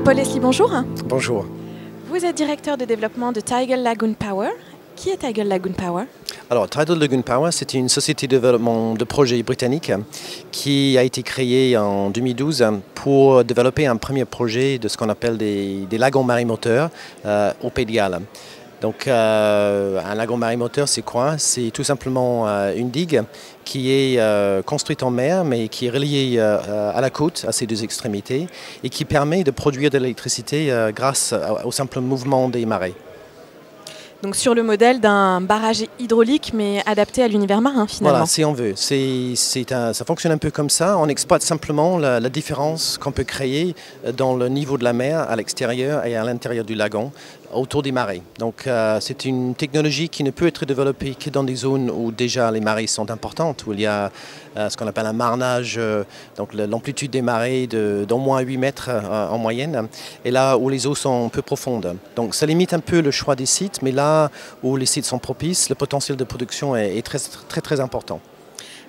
Paul Leslie, bonjour. Bonjour. Vous êtes directeur de développement de Tidal Lagoon Power. Qui est Tidal Lagoon Power? Alors, Tidal Lagoon Power, c'est une société de développement de projets britannique qui a été créée en 2012 pour développer un premier projet de ce qu'on appelle des lagons marins-moteurs au Pays de Galles. Donc, un lagon marin-moteur, c'est quoi? C'est tout simplement une digue qui est construite en mer, mais qui est reliée à la côte, à ses deux extrémités, et qui permet de produire de l'électricité grâce au simple mouvement des marées. Donc sur le modèle d'un barrage hydraulique, mais adapté à l'univers marin, finalement. Voilà, si on veut. Ça fonctionne un peu comme ça. On exploite simplement la différence qu'on peut créer dans le niveau de la mer à l'extérieur et à l'intérieur du lagon, autour des marées. Donc c'est une technologie qui ne peut être développée que dans des zones où déjà les marées sont importantes, où il y a ce qu'on appelle un marnage, donc l'amplitude des marées d'au moins 8 mètres en moyenne, et là où les eaux sont un peu profondes. Donc ça limite un peu le choix des sites, mais là où les sites sont propices, le potentiel de production est très important.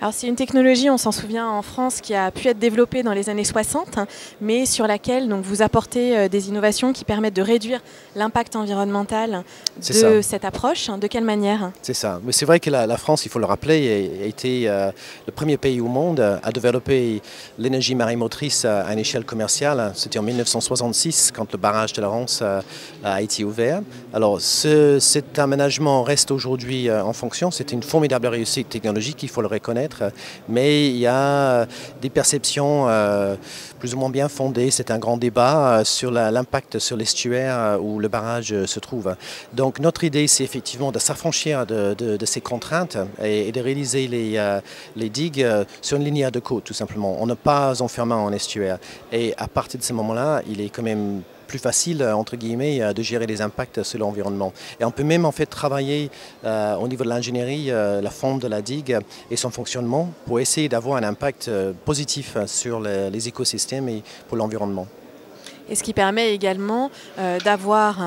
Alors c'est une technologie, on s'en souvient en France, qui a pu être développée dans les années 60, mais sur laquelle donc, vous apportez des innovations qui permettent de réduire l'impact environnemental de cette approche. De quelle manière? C'est ça. Mais c'est vrai que la France, il faut le rappeler, a été le premier pays au monde à développer l'énergie marémotrice à une échelle commerciale. C'était en 1966, quand le barrage de la Rance a été ouvert. Alors cet aménagement reste aujourd'hui en fonction. C'est une formidable réussite technologique, il faut le reconnaître. Mais il y a des perceptions plus ou moins bien fondées. C'est un grand débat sur l'impact sur l'estuaire où le barrage se trouve. Donc notre idée, c'est effectivement de s'affranchir de ces contraintes et de réaliser les digues sur une linéaire de côte, tout simplement. On n'est pas enfermant en estuaire. Et à partir de ce moment-là, il est quand même plus facile, entre guillemets, de gérer les impacts sur l'environnement. Et on peut même en fait travailler au niveau de l'ingénierie, la forme de la digue et son fonctionnement pour essayer d'avoir un impact positif sur les écosystèmes et pour l'environnement. Et ce qui permet également d'avoir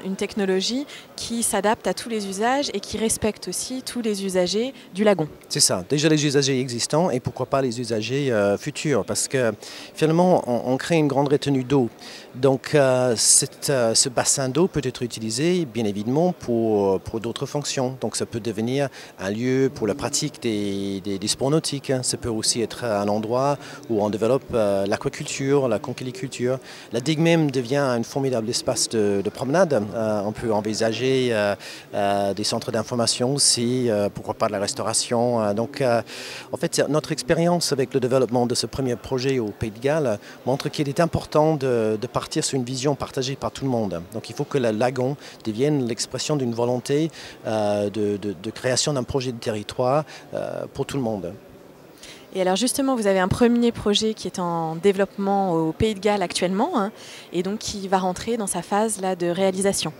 une technologie qui s'adapte à tous les usages et qui respecte aussi tous les usagers du lagon. C'est ça, déjà les usagers existants et pourquoi pas les usagers futurs, parce que finalement on crée une grande retenue d'eau. Donc ce bassin d'eau peut être utilisé bien évidemment pour d'autres fonctions. Donc ça peut devenir un lieu pour la pratique des sports nautiques. Ça peut aussi être un endroit où on développe l'aquaculture, la conchiliculture. La digue même devient un formidable espace de promenade. On peut envisager des centres d'information aussi, pourquoi pas de la restauration. Donc en fait notre expérience avec le développement de ce premier projet au Pays de Galles montre qu'il est important de partir sur une vision partagée par tout le monde. Donc il faut que le lagon devienne l'expression d'une volonté de création d'un projet de territoire pour tout le monde. Et alors justement, vous avez un premier projet qui est en développement au Pays de Galles actuellement, et donc qui va rentrer dans sa phase là, de réalisation.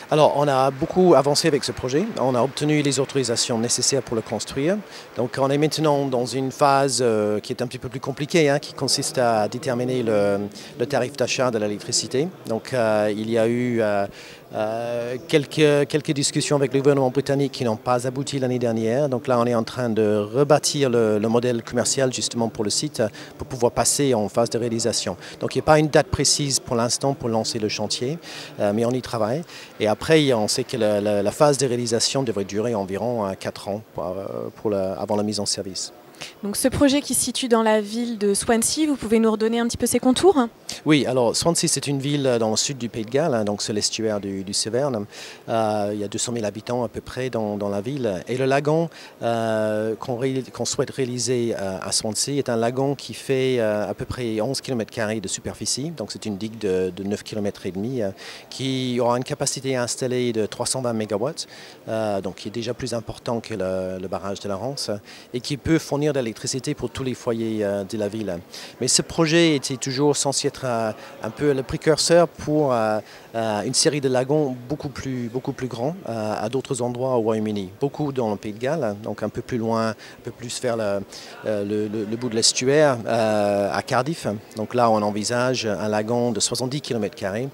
Alors, on a beaucoup avancé avec ce projet. On a obtenu les autorisations nécessaires pour le construire. Donc, on est maintenant dans une phase qui est un petit peu plus compliquée, qui consiste à déterminer le tarif d'achat de l'électricité. Donc, il y a eu quelques discussions avec le gouvernement britannique qui n'ont pas abouti l'année dernière. Donc là, on est en train de rebâtir le modèle commercial justement pour le site pour pouvoir passer en phase de réalisation. Donc, il n'y a pas une date précise pour l'instant pour lancer le chantier, mais on y travaille. Et après, on sait que la phase de réalisation devrait durer environ 4 ans avant la mise en service. Donc ce projet qui se situe dans la ville de Swansea, vous pouvez nous redonner un petit peu ses contours? Oui, alors Swansea c'est une ville dans le sud du Pays de Galles, donc c'est l'estuaire du Severn. Il y a 200 000 habitants à peu près dans la ville. Et le lagon qu'on souhaite réaliser à Swansea est un lagon qui fait à peu près 11 km² de superficie. Donc c'est une digue de 9 km et demi qui aura une capacité installée de 320 MW, donc qui est déjà plus important que le barrage de la Rance et qui peut fournir de l'électricité pour tous les foyers de la ville. Mais ce projet était toujours censé être un peu le précurseur pour une série de lagons beaucoup plus grands à d'autres endroits au Royaume-Uni. Beaucoup dans le Pays de Galles, donc un peu plus loin, un peu plus vers le bout de l'estuaire, à Cardiff. Donc là, on envisage un lagon de 70 km².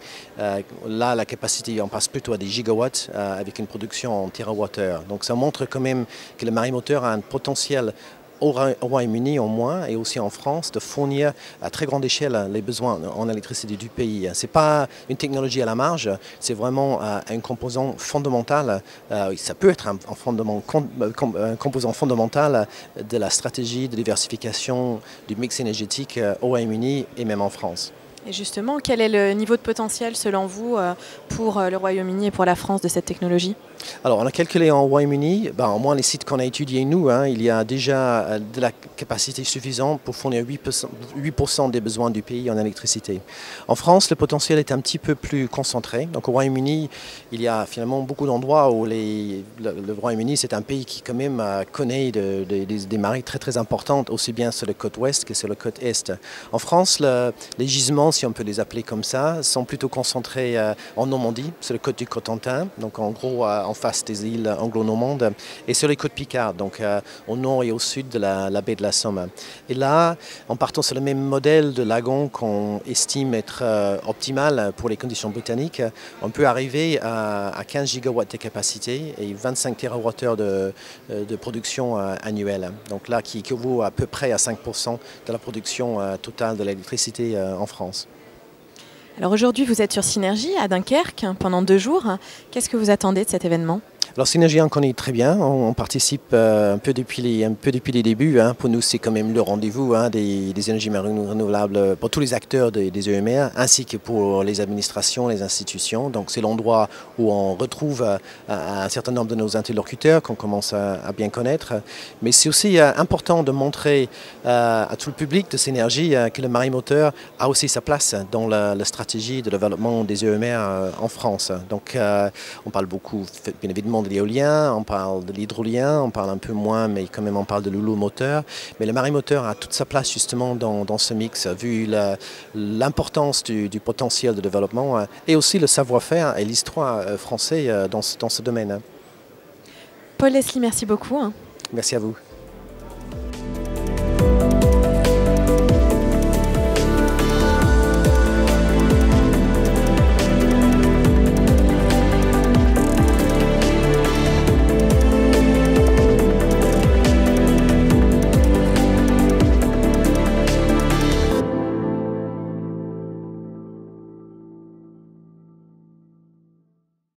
Là, la capacité, on passe plutôt à des gigawatts avec une production en terawattheure. Donc ça montre quand même que le marémoteur a un potentiel au Royaume-Uni au moins et aussi en France de fournir à très grande échelle les besoins en électricité du pays. Ce n'est pas une technologie à la marge, c'est vraiment un composant fondamental, ça peut être un composant fondamental de la stratégie de diversification du mix énergétique au Royaume-Uni et même en France. Et justement, quel est le niveau de potentiel selon vous pour le Royaume-Uni et pour la France de cette technologie? Alors, on a calculé en Royaume-Uni, au moins les sites qu'on a étudiés nous, il y a déjà de la capacité suffisante pour fournir 8% des besoins du pays en électricité. En France, le potentiel est un petit peu plus concentré. Donc au Royaume-Uni, il y a finalement beaucoup d'endroits où le Royaume-Uni, c'est un pays qui quand même connaît des marées très très importantes, aussi bien sur la côte ouest que sur la côte est. En France, les gisements, si on peut les appeler comme ça, sont plutôt concentrés en Normandie, sur la côte du Cotentin, donc en gros en face des îles anglo-normandes, et sur les côtes picardes, donc au nord et au sud de la baie de la Somme. Et là, en partant sur le même modèle de lagon qu'on estime être optimal pour les conditions britanniques, on peut arriver à 15 gigawatts de capacité et 25 TWh de production annuelle. Donc là, qui équivaut à peu près à 5% de la production totale de l'électricité en France. Alors aujourd'hui, vous êtes sur Synergie à Dunkerque pendant 2 jours. Qu'est-ce que vous attendez de cet événement ? Alors Synergie, on connaît très bien, on participe un peu depuis les débuts. Pour nous, c'est quand même le rendez-vous des énergies renouvelables pour tous les acteurs des EMR, ainsi que pour les administrations, les institutions. Donc c'est l'endroit où on retrouve un certain nombre de nos interlocuteurs qu'on commence à bien connaître. Mais c'est aussi important de montrer à tout le public de Synergie que le marimoteur a aussi sa place dans la stratégie de développement des EMR en France. Donc on parle beaucoup, bien évidemment, de l'éolien, on parle de l'hydrolien, on parle un peu moins, mais quand même on parle de l'houlomoteur. Mais le marimoteur a toute sa place justement dans ce mix, vu l'importance du potentiel de développement et aussi le savoir-faire et l'histoire français dans ce domaine. Paul Leslie, merci beaucoup. Merci à vous.